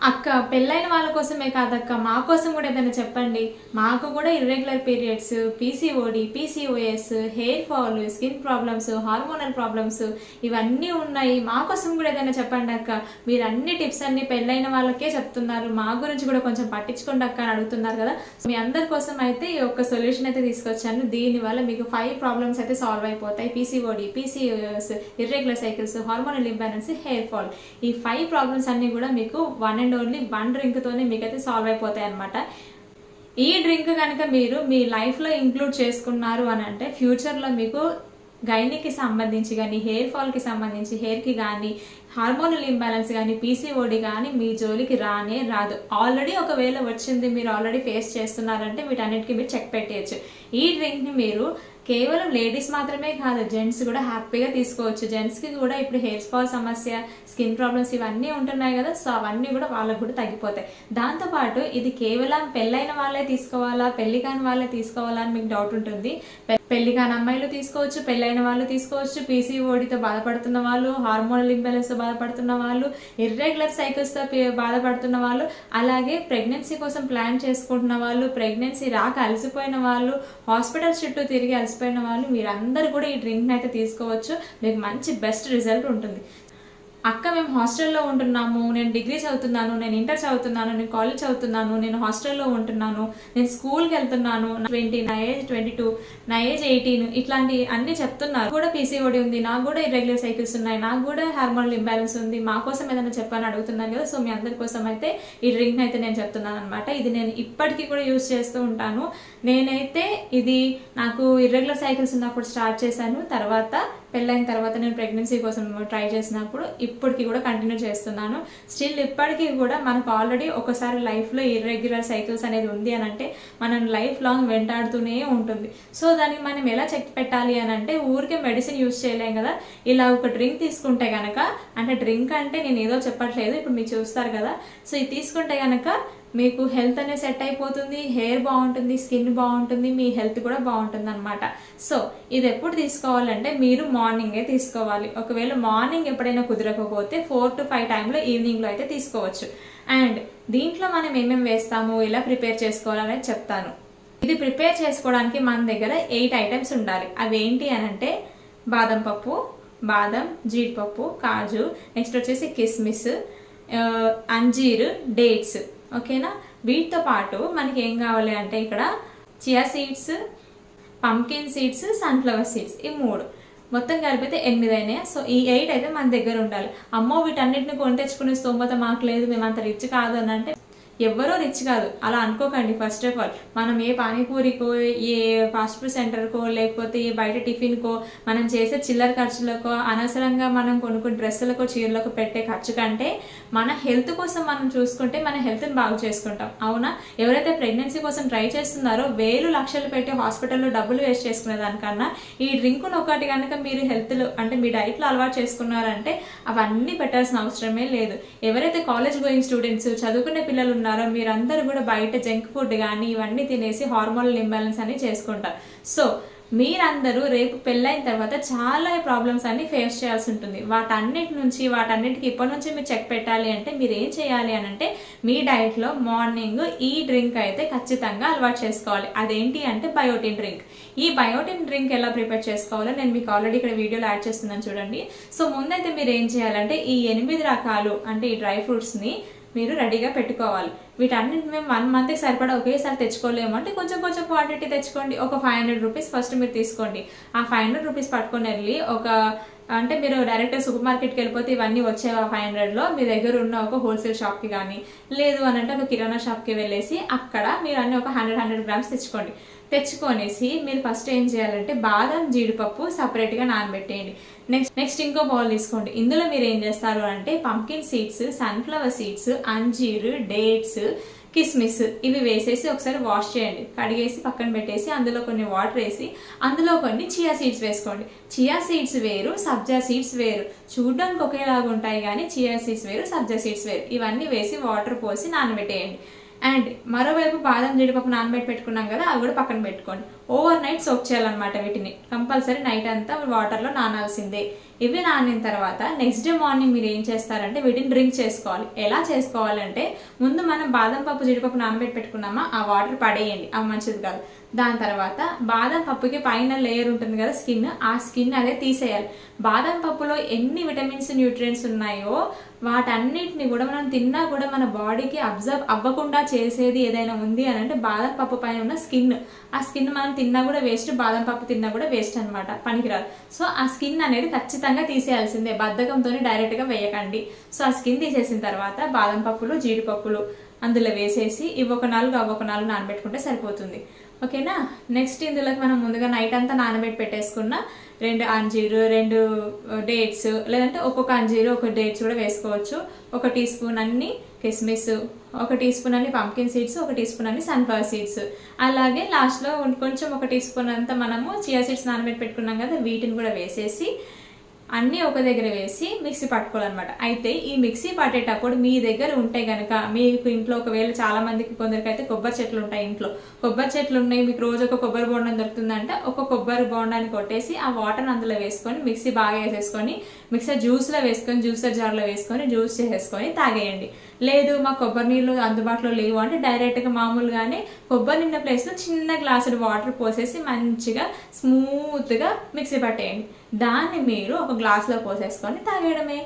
అక్క పెళ్ళైన వాళ్ళ కోసమే కాదక్క మా కోసం కూడా ఏదైనా చెప్పండి. మాకు కూడా irregular periods, PCOD, PCOS, hair fall, skin problems, hormonal problems ఇవన్నీ ఉన్నాయి. మా కోసం కూడా ఏదైనా చెప్పండి అక్క. మీరు అన్ని టిప్స్ అన్ని పెళ్ళైన వాళ్ళకే చెప్తున్నారు, మా గురించి కూడా కొంచెం పట్టించుకోండి అక్క అని అడుగుతున్నారు కదా. మీ అందరి కోసం అయితే ఈ ఒక్క సొల్యూషన్ అయితే తీసుకొచ్చాను. దీనివల్ల మీకు 5 ప్రాబ్లమ్స్ అయితే సాల్వ్ అయిపోతాయి. PCOD, PCOS, irregular cycles, hormonal imbalance, hair fall, ఈ 5 ప్రాబ్లమ్స్ అన్ని కూడా మీకు ఓన్లీ 1 డ్రింక్ తోనే మీకైతే సాల్వ్ అయిపోతాయి అనమాట. ఈ డ్రింక్ కనుక మీరు మీ లైఫ్ లో ఇంక్లూడ్ చేసుకున్నారు అని అంటే ఫ్యూచర్ లో మీకు గైనీకి సంబంధించి కానీ, హెయిర్ ఫాల్ కి సంబంధించి, హెయిర్ కి కానీ, హార్మోనల్ ఇంబ్యాలెన్స్ కానీ, పీసీఓడి కానీ మీ జోలికి రానే రాదు. ఆల్రెడీ ఒకవేళ వచ్చింది, మీరు ఆల్రెడీ ఫేస్ చేస్తున్నారంటే వీటన్నిటికీ మీరు చెక్ పెట్టేయచ్చు. ఈ డ్రింక్ ని మీరు కేవలం లేడీస్ మాత్రమే కాదు, జెంట్స్ కూడా హ్యాపీగా తీసుకోవచ్చు. జెంట్స్ కి కూడా ఇప్పుడు హెయిర్ ఫాల్ సమస్య, స్కిన్ ప్రాబ్లమ్స్ ఇవన్నీ ఉంటున్నాయి కదా, సో అవన్నీ కూడా వాళ్ళకు కూడా తగ్గిపోతాయి. దాంతోపాటు ఇది కేవలం పెళ్ళైన వాళ్ళే తీసుకోవాలా, పెళ్లి కాని వాళ్ళే తీసుకోవాలా అని మీకు డౌట్ ఉంటుంది. పెళ్లి కాని అమ్మాయిలు తీసుకోవచ్చు, పెళ్ళైన వాళ్ళు తీసుకోవచ్చు, పీసీఓడితో బాధపడుతున్న వాళ్ళు, హార్మోనల్ ఇంబ్యాలెన్స్ తో బాధపడుతున్న వాళ్ళు, ఇర్రెగ్యులర్ సైకిల్స్ తో బాధపడుతున్న వాళ్ళు, అలాగే ప్రెగ్నెన్సీ కోసం ప్లాన్ చేసుకుంటున్న వాళ్ళు, ప్రెగ్నెన్సీ రాక అలసిపోయిన వాళ్ళు, హాస్పిటల్స్ చుట్టూ తిరిగి అలసిపోయిన వాళ్ళు, మీరందరూ కూడా ఈ డ్రింక్ అయితే తీసుకోవచ్చు. మీకు మంచి బెస్ట్ రిజల్ట్ ఉంటుంది. అక్క మేము హాస్టల్లో ఉంటున్నాము, నేను డిగ్రీ చదువుతున్నాను, నేను ఇంటర్ చదువుతున్నాను, నేను కాలేజ్ చదువుతున్నాను, నేను హాస్టల్లో ఉంటున్నాను, నేను స్కూల్కి వెళ్తున్నాను, 20, నా ఏజ్ 22, నా ఏజ్ 18 ఇట్లాంటి అన్ని చెప్తున్నారు. కూడా పీసీఓడి ఉంది, నాకు కూడా ఇర్రెగ్యులర్ సైకిల్స్ ఉన్నాయి, నాకు కూడా హార్మోనల్ ఇంబ్యాలెన్స్ ఉంది, మా కోసం ఏదైనా చెప్పని అడుగుతున్నాను కదా. సో మీ అందరి కోసం అయితే ఈ డ్రింక్ అయితే నేను చెప్తున్నాను అనమాట. ఇది నేను ఇప్పటికీ కూడా యూజ్ చేస్తూ ఉంటాను. నేనైతే ఇది నాకు ఇర్రెగ్యులర్ సైకిల్స్ ఉన్నప్పుడు స్టార్ట్ చేశాను, తర్వాత పెళ్ళైన తర్వాత నేను ప్రెగ్నెన్సీ కోసం ట్రై చేసినప్పుడు ఇప్పటికీ కూడా కంటిన్యూ చేస్తున్నాను. స్టిల్ ఇప్పటికీ కూడా మనకు ఆల్రెడీ ఒకసారి లైఫ్లో ఇర్రెగ్యులర్ సైకిల్స్ అనేది ఉంది అని అంటే మనం లైఫ్ లాంగ్ వెంటాడుతూనే ఉంటుంది. సో దానికి మనం ఎలా చెక్ పెట్టాలి అని అంటే ఊరికే మెడిసిన్ యూజ్ చేయలేం కదా. ఇలా ఒక డ్రింక్ తీసుకుంటే కనుక, అంటే డ్రింక్ అంటే నేను ఏదో చెప్పట్లేదు, ఇప్పుడు మీరు చూస్తారు కదా. సో ఇది తీసుకుంటే కనుక మీకు హెల్త్ అనేది సెట్ అయిపోతుంది, హెయిర్ బాగుంటుంది, స్కిన్ బాగుంటుంది, మీ హెల్త్ కూడా బాగుంటుంది అనమాట. సో ఇది ఎప్పుడు తీసుకోవాలంటే మీరు మార్నింగే తీసుకోవాలి. ఒకవేళ మార్నింగ్ ఎప్పుడైనా కుదరకపోతే 4 to 5 టైంలో ఈవినింగ్లో అయితే తీసుకోవచ్చు. అండ్ దీంట్లో మనం ఏమేమి వేస్తాము, ఎలా ప్రిపేర్ చేసుకోవాలనేది చెప్తాను. ఇది ప్రిపేర్ చేసుకోవడానికి మన దగ్గర 8 ఐటమ్స్ ఉండాలి. అవి ఏంటి అని అంటే బాదం పప్పు, బాదం, జీడిపప్పు, కాజు, నెక్స్ట్ వచ్చేసి కిస్మిస్, అంజీర్, డేట్స్. ఓకేనా. వీటితో పాటు మనకి ఏం కావాలి అంటే ఇక్కడ chia seeds, pumpkin seeds, sunflower seeds, ఈ 3 మొత్తం కలిపితే 8 అయినాయి. సో ఈ 8 అయితే మన దగ్గర ఉండాలి. అమ్మో వీటన్నిటిని కొని తెచ్చుకునే స్తోమత మాకు లేదు, మేము అంత రిచ్ కాదు అని అంటే ఎవ్వరూ రిచ్ కాదు అలా అనుకోకండి. ఫస్ట్ ఆఫ్ ఆల్ మనం ఏ పానీపూరికో, ఏ ఫాస్ట్ ఫుడ్ సెంటర్కో, లేకపోతే ఏ బయట టిఫిన్కో, మనం చేసే చిల్లర ఖర్చులకో, అనవసరంగా మనం కొనుక్కునే డ్రెస్సులకో, చీరలకు పెట్టే ఖర్చు కంటే మన హెల్త్ కోసం మనం చూసుకుంటే మన హెల్త్ని బాగు చేసుకుంటాం. అవునా. ఎవరైతే ప్రెగ్నెన్సీ కోసం ట్రై చేస్తున్నారో వేలు లక్షలు పెట్టి హాస్పిటల్లో డబ్బులు వేస్ట్ చేసుకునే దానికన్నా ఈ డ్రింక్ను ఒకటి కనుక మీరు హెల్త్లో అంటే మీ డైట్లో అలవాటు చేసుకున్నారంటే అవన్నీ పెట్టాల్సిన అవసరమే లేదు. ఎవరైతే కాలేజ్ గోయింగ్ స్టూడెంట్స్, చదువుకునే పిల్లలు ఉన్నారో మీరందరూ కూడా బయట జంక్ ఫుడ్ కానీ ఇవన్నీ తినేసి హార్మోనల్ ఇంబ్యాలెన్స్ అని చేసుకుంటారు. సో మీరందరూ రేపు పెళ్ళైన తర్వాత చాలా ప్రాబ్లమ్స్ అన్ని ఫేస్ చేయాల్సి ఉంటుంది. వాటన్నిటికి ఇప్పటి నుంచి మీరు చెక్ పెట్టాలి అంటే మీరు ఏం చేయాలి అని అంటే మీ డైట్లో మార్నింగ్ ఈ డ్రింక్ అయితే ఖచ్చితంగా అలవాటు చేసుకోవాలి. అదేంటి అంటే బయోటిన్ డ్రింక్. ఈ బయోటిన్ డ్రింక్ ఎలా ప్రిపేర్ చేసుకోవాలో నేను మీకు ఆల్రెడీ ఇక్కడ వీడియోలో యాడ్ చేస్తున్నాను చూడండి. సో ముందైతే మీరు ఏం చేయాలంటే ఈ 8 రకాలు అంటే ఈ డ్రై ఫ్రూట్స్ని మీరు రెడీగా పెట్టుకోవాలి. వీటన్నిటి మేము 1 మంత్కి సరిపడా ఒకేసారి తెచ్చుకోలేము అంటే కొంచెం కొంచెం క్వాంటిటీ తెచ్చుకోండి. ఒక 500 రూపీస్ ఫస్ట్ మీరు తీసుకోండి. ఆ 500 రూపీస్ పట్టుకొని వెళ్ళి అంటే మీరు డైరెక్ట్ సూపర్ మార్కెట్కి వెళ్ళిపోతే ఇవన్నీ వచ్చే 500లో మీ దగ్గర ఉన్న ఒక హోల్సేల్ షాప్కి కానీ, లేదు అని అంటే ఒక కిరాణా షాప్కి వెళ్ళేసి అక్కడ మీరు అన్ని ఒక 100 గ్రామ్స్ తెచ్చుకోండి. తెచ్చుకొనేసి మీరు ఫస్ట్ ఏం చేయాలంటే బాదం, జీడిపప్పు సపరేట్గా నానబెట్టేయండి. నెక్స్ట్ ఇంకో బౌల్ తీసుకోండి. ఇందులో మీరు ఏం చేస్తారు అంటే పంకిన్ సీడ్స్, సన్ఫ్లవర్ సీడ్స్, అంజీర్, డేట్స్, కిస్మిస్ ఇవి వేసేసి ఒకసారి వాష్ చేయండి. కడిగేసి పక్కన పెట్టేసి అందులో కొన్ని వాటర్ వేసి అందులో కొన్ని చియా సీడ్స్ వేసుకోండి. చియా సీడ్స్ వేరు, సబ్జా సీడ్స్ వేరు. చూడడానికి ఒకేలాగా ఉంటాయి కానీ చియా సీడ్స్ వేరు, సబ్జా సీడ్స్ వేరు. ఇవన్నీ వేసి వాటర్ పోసి నానబెట్టేయండి. అండ్ మరోవైపు బాదం, జీడిపప్పు నానబెట్టి పెట్టుకున్నాం కదా, అవి కూడా పక్కన పెట్టుకోండి. ఓవర్ నైట్ సోక్ చేయాలన్నమాట. వీటిని కంపల్సరీ నైట్ అంతా వాటర్లో నానాల్సిందే. ఇవి నానిన తర్వాత నెక్స్ట్ డే మార్నింగ్ మీరు ఏం చేస్తారంటే వీటిని డ్రింక్ చేసుకోవాలి. ఎలా చేసుకోవాలంటే ముందు మనం బాదం పప్పు జీడిపప్పు నానబెట్టి పెట్టుకున్నామా ఆ వాటర్ పడేయండి, అవి మంచిది కాదు. దాని తర్వాత బాదం పప్పుకి పైన లేయర్ ఉంటుంది కదా స్కిన్, ఆ స్కిన్ అదే తీసేయాలి. బాదం పప్పులో ఎన్ని విటమిన్స్ న్యూట్రియంట్స్ ఉన్నాయో వాటన్నిటిని కూడా మనం తిన్నా కూడా మన బాడీకి అబ్జర్వ్ అవ్వకుండా చేసేది ఏదైనా ఉంది అని అంటే బాదం పప్పు పైన ఉన్న స్కిన్. ఆ స్కిన్ మనం తిన్నా కూడా వేస్ట్, బాదం పప్పు తిన్నా కూడా వేస్ట్ అనమాట, పనికిరాదు. సో ఆ స్కిన్ అనేది ఖచ్చితంగా తీసేయాల్సిందే, బద్ధకంతో డైరెక్ట్గా వేయకండి. సో ఆ స్కిన్ తీసేసిన తర్వాత బాదం పప్పులు జీడిపప్పులు అందులో వేసేసి ఇవి ఒక 4 అవి ఒక 4 నానబెట్టుకుంటే సరిపోతుంది. ఓకేనా. నెక్స్ట్ ఇందులోకి మనం ముందుగా నైట్ అంతా నానబెట్టి పెట్టేసుకున్న 2 అంజీరు 2 డేట్స్, లేదంటే ఒక్కొక్క అంజీరు ఒక డేట్స్ కూడా వేసుకోవచ్చు. 1 టీ స్పూన్ అన్ని కిస్మిస్, 1 టీ స్పూన్ అన్ని పంకిన్ సీడ్స్, 1 టీ స్పూన్ అన్ని సన్ఫ్లవర్ సీడ్స్, అలాగే లాస్ట్లో కొంచెం 1 టీ స్పూన్ అంతా మనము చియా సీడ్స్ నానబెట్టి పెట్టుకున్నాం కదా వీటిని కూడా వేసేసి అన్నీ ఒక దగ్గర వేసి మిక్సీ పట్టుకోవాలన్నమాట. అయితే ఈ మిక్సీ పట్టేటప్పుడు మీ దగ్గర ఉంటే గనక మీకు ఇంట్లో ఒకవేళ చాలా మందికి కొందరికైతే కొబ్బరి చెట్లు ఉంటాయి, ఇంట్లో కొబ్బరి చెట్లు ఉన్నాయి, మీకు రోజు ఒక కొబ్బరి బోండం దొరుకుతుందంటే ఒక కొబ్బరి బోండాన్ని కొట్టేసి ఆ వాటర్ని అందులో వేసుకొని మిక్సీ బాగా వేసేసుకొని మిక్సర్ జ్యూస్లో వేసుకొని జ్యూసర్ జార్లో వేసుకొని జ్యూస్ చేసేసుకొని తాగేయండి. లేదు మా కొబ్బరి నీళ్ళు అందుబాటులో లేవు అంటే డైరెక్ట్గా మామూలుగానే కొబ్బరి నిన్న ప్లేస్లో చిన్న గ్లాసుడు వాటర్ పోసేసి మంచిగా స్మూత్గా మిక్సీ పట్టేయండి. దాన్ని మీరు ఒక గ్లాస్లో పోసేసుకొని తాగేయడమే.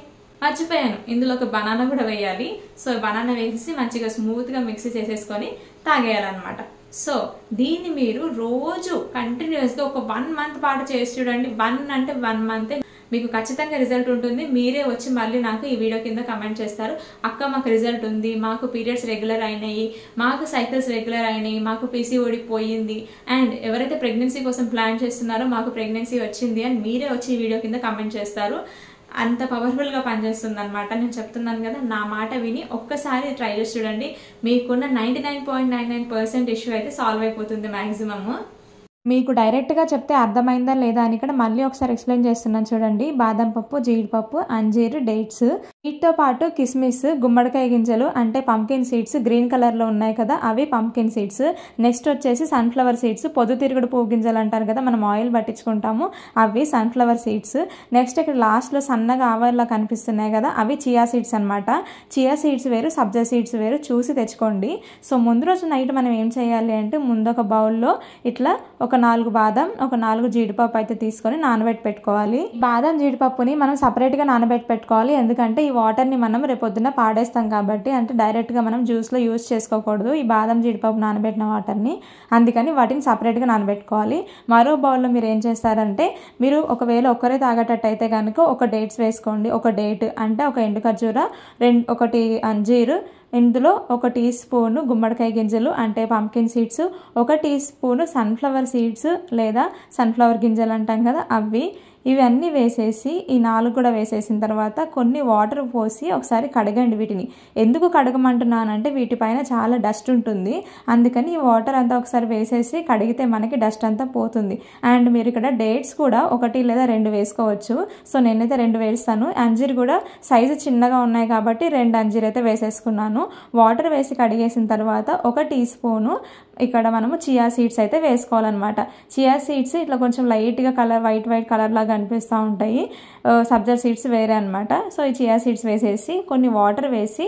మర్చిపోయాను, ఇందులో ఒక బనానా కూడా వేయాలి. సో బనానా వేసేసి మంచిగా స్మూత్గా మిక్సీ చేసేసుకొని తాగేయాలన్నమాట. సో దీన్ని మీరు రోజు కంటిన్యూస్గా ఒక 1 మంత్ పాటు చేసి చూడండి. 1 మంత్ మీకు ఖచ్చితంగా రిజల్ట్ ఉంటుంది. మీరే వచ్చి మళ్ళీ నాకు ఈ వీడియో కింద కమెంట్ చేస్తారు, అక్క మాకు రిజల్ట్ ఉంది, మాకు పీరియడ్స్ రెగ్యులర్ అయినాయి, మాకు సైకిల్స్ రెగ్యులర్ అయినాయి, మాకు పీసీఓడి పోయింది, అండ్ ఎవరైతే ప్రెగ్నెన్సీ కోసం ప్లాన్ చేస్తున్నారో మాకు ప్రెగ్నెన్సీ వచ్చింది అని మీరే వచ్చి ఈ వీడియో కింద కమెంట్ చేస్తారు. అంత పవర్ఫుల్గా పనిచేస్తుంది అనమాట. నేను చెప్తున్నాను కదా, నా మాట విని ఒక్కసారి ట్రై చేసి చూడండి. మీకున్న 99.99% ఇష్యూ అయితే సాల్వ్ అయిపోతుంది మ్యాక్సిమమ్. మీకు డైరెక్ట్గా చెప్తే అర్థమైందా లేదా అని ఇక్కడ మళ్ళీ ఒకసారి ఎక్స్ప్లెయిన్ చేస్తున్నాను చూడండి. బాదం పప్పు, జీడిపప్పు, అంజీరు, డేట్స్, వీటితో పాటు కిస్మిస్, గుమ్మడికాయ గింజలు అంటే పంకిన్ సీడ్స్ గ్రీన్ కలర్లో ఉన్నాయి కదా అవి పంకిన్ సీడ్స్. నెక్స్ట్ వచ్చేసి సన్ఫ్లవర్ సీడ్స్, పొద్దుతిరుగుడు పువ్వు గింజలు అంటారు కదా మనం ఆయిల్ పట్టించుకుంటాము, అవి సన్ఫ్లవర్ సీడ్స్. నెక్స్ట్ ఇక్కడ లాస్ట్లో సన్నగా ఆవర్లా కనిపిస్తున్నాయి కదా అవి చియా సీడ్స్ అనమాట. చియా సీడ్స్ వేరు, సబ్జా సీడ్స్ వేరు, చూసి తెచ్చుకోండి. సో ముందు రోజు నైట్ మనం ఏం చేయాలి అంటే ముందు ఒక బౌల్లో ఇట్లా ఒక 4 బాదం, ఒక 4 జీడిపప్పు అయితే తీసుకొని నానబెట్టి పెట్టుకోవాలి. బాదం జీడిపప్పుని మనం సపరేట్గా నానబెట్టి పెట్టుకోవాలి, ఎందుకంటే ఈ వాటర్ని మనం రేపొద్దున పాడేస్తాం కాబట్టి, అంటే డైరెక్ట్గా మనం జ్యూస్లో యూజ్ చేసుకోకూడదు ఈ బాదం జీడిపప్పు నానబెట్టిన వాటర్ని, అందుకని వాటిని సపరేట్గా నానబెట్టుకోవాలి. మరో బౌల్లో మీరు ఏం చేస్తారంటే మీరు ఒకవేళ ఒక్కరే తాగేటట్టు అయితే కనుక ఒక డేట్స్ వేసుకోండి. ఒక డేట్ అంటే ఒక ఎండు ఖర్జూర, 1 అంజీరు, ఇందులో 1 టీ స్పూను గుమ్మడికాయ గింజలు అంటే pumpkin seeds, 1 teaspoon sunflower seeds లేదా సన్ఫ్లవర్ గింజలు అంటాం కదా అవి, ఇవన్నీ వేసేసి ఈ 4 కూడా వేసేసిన తర్వాత కొన్ని వాటర్ పోసి ఒకసారి కడగండి. వీటిని ఎందుకు కడగమంటున్నానంటే వీటిపైన చాలా డస్ట్ ఉంటుంది, అందుకని ఈ వాటర్ అంతా ఒకసారి వేసేసి కడిగితే మనకి డస్ట్ అంతా పోతుంది. అండ్ మీరు ఇక్కడ డేట్స్ కూడా 1 లేదా 2 వేసుకోవచ్చు. సో నేనైతే 2 వేస్తాను. అంజీర్ కూడా సైజు చిన్నగా ఉన్నాయి కాబట్టి 2 అంజీర్ అయితే వేసేసుకున్నాను. వాటర్ వేసి కడిగేసిన తర్వాత 1 టీ స్పూను ఇక్కడ మనము చియా సీడ్స్ అయితే వేసుకోవాలన్నమాట. చియా సీడ్స్ ఇట్లా కొంచెం లైట్గా కలర్ వైట్ కలర్ లాగా కనిపిస్తూ ఉంటాయి. సబ్జా సీడ్స్ వేరే అనమాట. సో ఈ చియా సీడ్స్ వేసేసి కొన్ని వాటర్ వేసి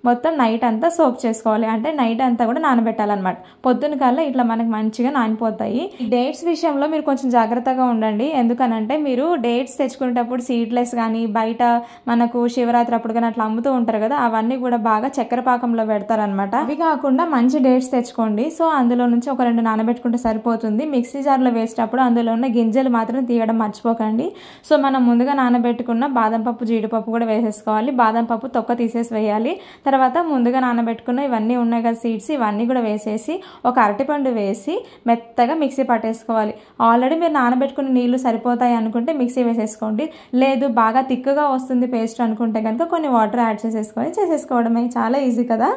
మొత్తం నైట్ అంతా సోప్ చేసుకోవాలి, అంటే నైట్ అంతా కూడా నానబెట్టాలన్నమాట. పొద్దున కల్లా ఇట్లా మనకి మంచిగా నానిపోతాయి. డేట్స్ విషయంలో మీరు కొంచెం జాగ్రత్తగా ఉండండి, ఎందుకనంటే మీరు డేట్స్ తెచ్చుకునేటప్పుడు సీడ్లెస్ కానీ బయట మనకు శివరాత్రి అప్పుడు కానీ అట్లా అమ్ముతూ ఉంటారు కదా అవన్నీ కూడా బాగా చక్కెర పాకంలో పెడతారనమాట. అవి కాకుండా మంచి డేట్స్ తెచ్చుకోండి. సో అందులో నుంచి ఒక 2 నానబెట్టుకుంటే సరిపోతుంది. మిక్సీ జార్లో వేసేటప్పుడు అందులో ఉన్న గింజలు మాత్రం తీయడం మర్చిపోకండి. సో మనం ముందుగా నానబెట్టుకున్న బాదం పప్పు జీడిపప్పు కూడా వేసేసుకోవాలి. బాదం పప్పు తొక్క తీసేసి వేయాలి. తర్వాత ముందుగా నానబెట్టుకున్న ఇవన్నీ ఉన్నాయి కదా సీడ్స్, ఇవన్నీ కూడా వేసేసి ఒక అరటిపండు వేసి మెత్తగా మిక్సీ పట్టేసుకోవాలి. ఆల్రెడీ మీరు నానబెట్టుకున్న నీళ్లు సరిపోతాయి అనుకుంటే మిక్సీ వేసేసుకోండి, లేదు బాగా తిక్కుగా వస్తుంది పేస్ట్ అనుకుంటే కనుక కొన్ని వాటర్ యాడ్ చేసేసుకోవడమే. చాలా ఈజీ కదా.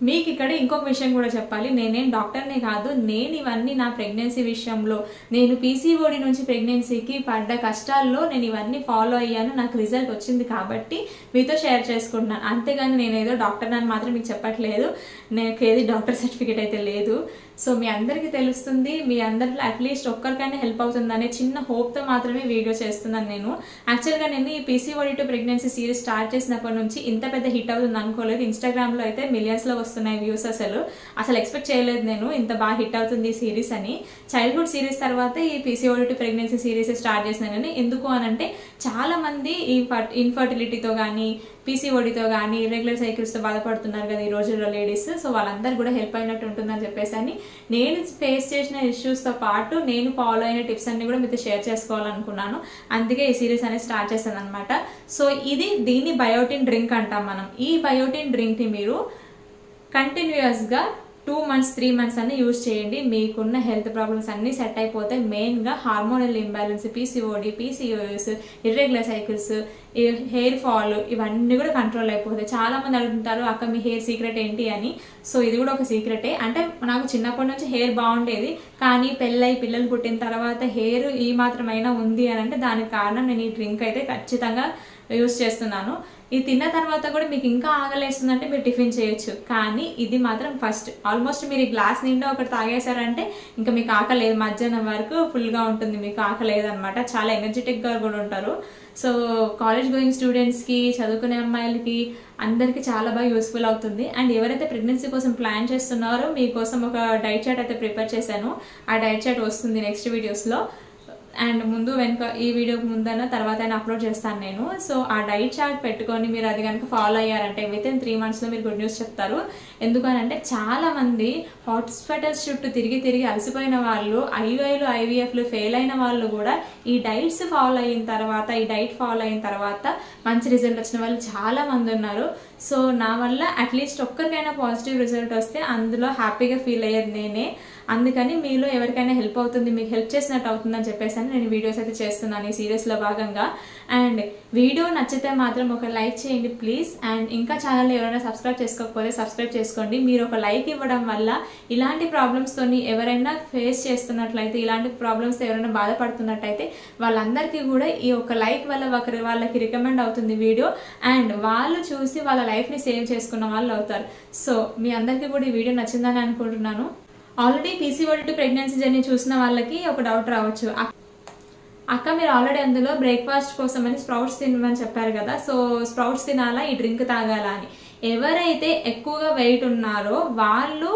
మీకు ఇక్కడ ఇంకొక విషయం కూడా చెప్పాలి, నేనేం డాక్టర్నే కాదు, నేను ఇవన్నీ నా ప్రెగ్నెన్సీ విషయంలో నేను పీసీఓడి నుంచి ప్రెగ్నెన్సీకి పడ్డ కష్టాల్లో నేను ఇవన్నీ ఫాలో అయ్యాను, నాకు రిజల్ట్ వచ్చింది కాబట్టి మీతో షేర్ చేసుకుంటున్నాను. అంతేగాని నేను ఏదో డాక్టర్ అని మాత్రం మీకు చెప్పట్లేదు, నాకు ఏది డాక్టర్ సర్టిఫికేట్ అయితే లేదు. సో మీ అందరికీ తెలుస్తుంది, మీ అందరిలో అట్లీస్ట్ ఒక్కరికైనా హెల్ప్ అవుతుందనే చిన్న హోప్తో మాత్రమే వీడియో చేస్తున్నాను నేను. యాక్చువల్గా నేను ఈ PCOD to pregnancy series start చేసినప్పటి నుంచి ఇంత పెద్ద హిట్ అవుతుంది అనుకోలేదు. ఇన్స్టాగ్రామ్లో అయితే మిలియన్స్లో వస్తున్నాయి వ్యూస్. అసలు ఎక్స్పెక్ట్ చేయలేదు నేను ఇంత బాగా హిట్ అవుతుంది ఈ సిరీస్ అని. చైల్డ్హుడ్ సిరీస్ తర్వాత ఈ PCOD to pregnancy series start చేసినాను. ఎందుకు అనంటే చాలా మంది ఈ ఇన్ఫర్టిలిటీతో కానీ PCODతో కానీ ఇర్రెగ్యులర్ సైకిల్స్తో బాధపడుతున్నారు కదా ఈ రోజుల్లో లేడీస్. సో వాళ్ళందరూ కూడా హెల్ప్ అయినట్టు ఉంటుందని చెప్పేసి అని నేను ఫేస్ చేసిన ఇష్యూస్తో పాటు నేను ఫాలో అయిన టిప్స్ అన్ని కూడా మీతో షేర్ చేసుకోవాలనుకున్నాను. అందుకే ఈ సిరీస్ అనేది స్టార్ట్ చేశాను అనమాట. సో దీన్ని బయోటిన్ డ్రింక్ అంటాం మనం. ఈ బయోటిన్ డ్రింక్ని మీరు కంటిన్యూస్గా 2 months 3 months అని యూజ్ చేయండి. మీకున్న హెల్త్ ప్రాబ్లమ్స్ అన్నీ సెట్ అయిపోతాయి. మెయిన్గా hormonal imbalance, PCOD, PCOS, irregular cycles, hair fall ఇవన్నీ కూడా కంట్రోల్ అయిపోతాయి. చాలా మంది అడుగుతుంటారు అక్క మీ హెయిర్ సీక్రెట్ ఏంటి అని. సో ఇది కూడా ఒక సీక్రెటే. అంటే నాకు చిన్నప్పటి నుంచి హెయిర్ బాగుండేది, కానీ పెళ్ళై పిల్లలు పుట్టిన తర్వాత హెయిర్ ఈ మాత్రమైనా ఉంది అని అంటే దానికి కారణం నేను ఈ డ్రింక్ అయితే ఖచ్చితంగా యూజ్ చేస్తున్నాను. ఇది తిన్న తర్వాత కూడా మీకు ఇంకా ఆకలేస్తుందంటే మీరు టిఫిన్ చేయొచ్చు, కానీ ఇది మాత్రం ఫస్ట్. ఆల్మోస్ట్ మీరు ఈ గ్లాస్ నిండా ఒకటి తాగేశారంటే ఇంకా మీకు ఆకలేదు, మధ్యాహ్నం వరకు ఫుల్గా ఉంటుంది, మీకు ఆకలేదు అనమాట. చాలా ఎనర్జెటిక్గా కూడా ఉంటారు. సో కాలేజ్ గోయింగ్ స్టూడెంట్స్కి, చదువుకునే అమ్మాయిలకి అందరికీ చాలా బాగా యూస్ఫుల్ అవుతుంది. అండ్ ఎవరైతే ప్రెగ్నెన్సీ కోసం ప్లాన్ చేస్తున్నారో మీకోసం ఒక డైట్ చార్ట్ అయితే ప్రిపేర్ చేశాను. ఆ డైట్ చార్ట్ వస్తుంది నెక్స్ట్ వీడియోస్లో. అండ్ ముందు వెనుక ఈ వీడియోకి ముందైనా తర్వాత అయినా అప్లోడ్ చేస్తాను నేను. సో ఆ డైట్ చార్ట్ పెట్టుకొని మీరు అది కనుక ఫాలో అయ్యారంటే వితిన్ 3 monthsలో మీరు గుడ్ న్యూస్ చెప్తారు. ఎందుకనంటే చాలామంది హాస్పిటల్స్ చుట్టూ తిరిగి అలసిపోయిన వాళ్ళు, IVFలు ఫెయిల్ అయిన వాళ్ళు కూడా ఈ డైట్ ఫాలో అయిన తర్వాత మంచి రిజల్ట్ వచ్చిన వాళ్ళు చాలా మంది ఉన్నారు. సో నా వల్ల అట్లీస్ట్ ఒక్కరికైనా పాజిటివ్ రిజల్ట్ వస్తే అందులో హ్యాపీగా ఫీల్ అయ్యేది నేనే. అందుకని మీలో ఎవరికైనా హెల్ప్ అవుతుంది, మీకు హెల్ప్ చేసినట్టు అవుతుందని చెప్పేసి నేను వీడియోస్ అయితే చేస్తున్నాను ఈ సిరీస్లో భాగంగా. అండ్ వీడియో నచ్చితే మాత్రం ఒక లైక్ చేయండి ప్లీజ్. అండ్ ఇంకా ఛానల్ని ఎవరైనా సబ్స్క్రైబ్ చేసుకోకపోతే సబ్స్క్రైబ్ చేసుకోండి. మీరు ఒక లైక్ ఇవ్వడం వల్ల ఇలాంటి ప్రాబ్లమ్స్తోని ఎవరైనా ఫేస్ చేస్తున్నట్లయితే, ఇలాంటి ప్రాబ్లమ్స్ ఎవరైనా బాధపడుతున్నట్టయితే వాళ్ళందరికీ కూడా ఈ ఒక లైక్ వల్ల వాళ్ళకి రికమెండ్ అవుతుంది వీడియో. అండ్ వాళ్ళు చూసి వాళ్ళ లైఫ్ని సేవ్ చేసుకున్న వాళ్ళు అవుతారు. సో మీ అందరికీ కూడా ఈ వీడియో నచ్చిందని అనుకుంటున్నాను. Already PCOD to pregnancy journey చూసిన వాళ్ళకి ఒక డౌట్ రావచ్చు, అక్క మీరు ఆల్రెడీ అందులో బ్రేక్ఫాస్ట్ కోసం అని స్ప్రౌట్స్ తినమని చెప్పారు కదా, సో స్ప్రౌట్స్ తినాలా ఈ డ్రింక్ తాగాలా అని. ఎవరైతే ఎక్కువగా వెయిట్ ఉన్నారో వాళ్ళు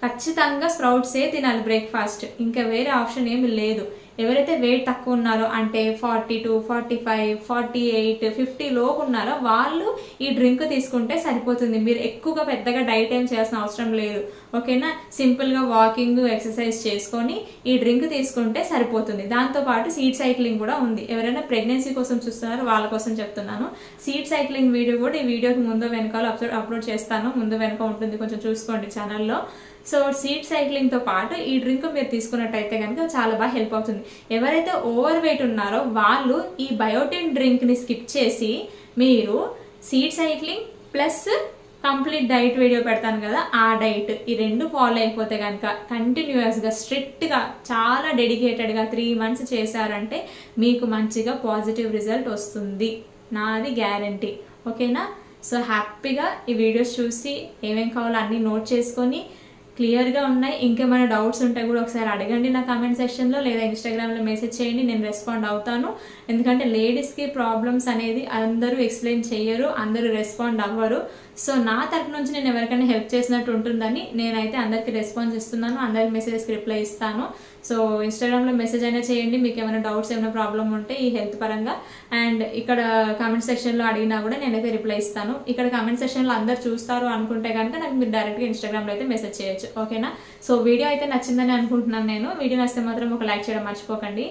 ఖచ్చితంగా స్ప్రౌట్సే తినాలి బ్రేక్ఫాస్ట్, ఇంకా వేరే ఆప్షన్ ఏమి లేదు. ఎవరైతే వెయిట్ తక్కువ ఉన్నారో అంటే 42, 45, 48, 50 లోపు ఉన్నారో వాళ్ళు ఈ డ్రింక్ తీసుకుంటే సరిపోతుంది. మీరు ఎక్కువగా పెద్దగా డైట్ ఏం చేయాల్సిన అవసరం లేదు, ఓకేనా. సింపుల్గా వాకింగ్, ఎక్సర్సైజ్ చేసుకొని ఈ డ్రింక్ తీసుకుంటే సరిపోతుంది. దాంతోపాటు సీడ్ సైక్లింగ్ కూడా ఉంది. ఎవరైనా ప్రెగ్నెన్సీ కోసం చూస్తున్నారో వాళ్ళ కోసం చెప్తున్నాను. సీడ్ సైక్లింగ్ వీడియో కూడా ఈ వీడియోకి ముందు వెనకాల అప్లోడ్ చేస్తాను. ముందు వెనక ఉంటుంది, కొంచెం చూసుకోండి ఛానల్లో. సో సీడ్ సైక్లింగ్తో పాటు ఈ డ్రింక్ మీరు తీసుకున్నట్టయితే కనుక చాలా బాగా హెల్ప్ అవుతుంది. ఎవరైతే ఓవర్ వెయిట్ ఉన్నారో వాళ్ళు ఈ బయోటిన్ డ్రింక్ని స్కిప్ చేసి మీరు seed cycling plus complete diet video పెడతాను కదా ఆ డైట్, ఈ 2 ఫాలో అయిపోతే కనుక కంటిన్యూస్గా స్ట్రిక్ట్గా చాలా డెడికేటెడ్గా 3 months చేశారంటే మీకు మంచిగా పాజిటివ్ రిజల్ట్ వస్తుంది, నాది గ్యారంటీ, ఓకేనా. సో హ్యాపీగా ఈ వీడియోస్ చూసి ఏమేం కావాలో అన్నీ నోట్ చేసుకొని క్లియర్గా ఉన్నాయి. ఇంకేమైనా డౌట్స్ ఉంటే కూడా ఒకసారి అడగండి నా కామెంట్ సెక్షన్లో, లేదా ఇన్స్టాగ్రామ్లో మెసేజ్ చేయండి, నేను రెస్పాండ్ అవుతాను. ఎందుకంటే లేడీస్కి ప్రాబ్లమ్స్ అనేది అందరూ ఎక్స్ప్లెయిన్ చేయరు, అందరూ రెస్పాండ్ అవ్వరు. సో నా తరపు నుంచి నేను ఎవరికైనా హెల్ప్ చేసినట్టు ఉంటుందని నేనైతే అందరికీ రెస్పాన్స్ ఇస్తున్నాను, అందరికి మెసేజెస్కి రిప్లై ఇస్తాను. సో ఇన్స్టాగ్రామ్లో మెసేజ్ అయినా చేయండి మీకు ఏమైనా డౌట్స్, ఏమైనా ప్రాబ్లం ఉంటే ఈ హెల్త్ పరంగా. అండ్ ఇక్కడ కామెంట్ సెక్షన్లో అడిగినా కూడా నేనైతే రిప్లై ఇస్తాను. ఇక్కడ కామెంట్ సెక్షన్లో అందరు చూస్తారు అనుకుంటే కనుక నాకు మీరు డైరెక్ట్గా ఇన్స్టాగ్రామ్లో అయితే మెసేజ్ చేయొచ్చు, ఓకేనా. సో వీడియో అయితే నచ్చిందని అనుకుంటున్నాను నేను. వీడియో నచ్చితే మాత్రం ఒక లైక్ చేయడం మర్చిపోకండి.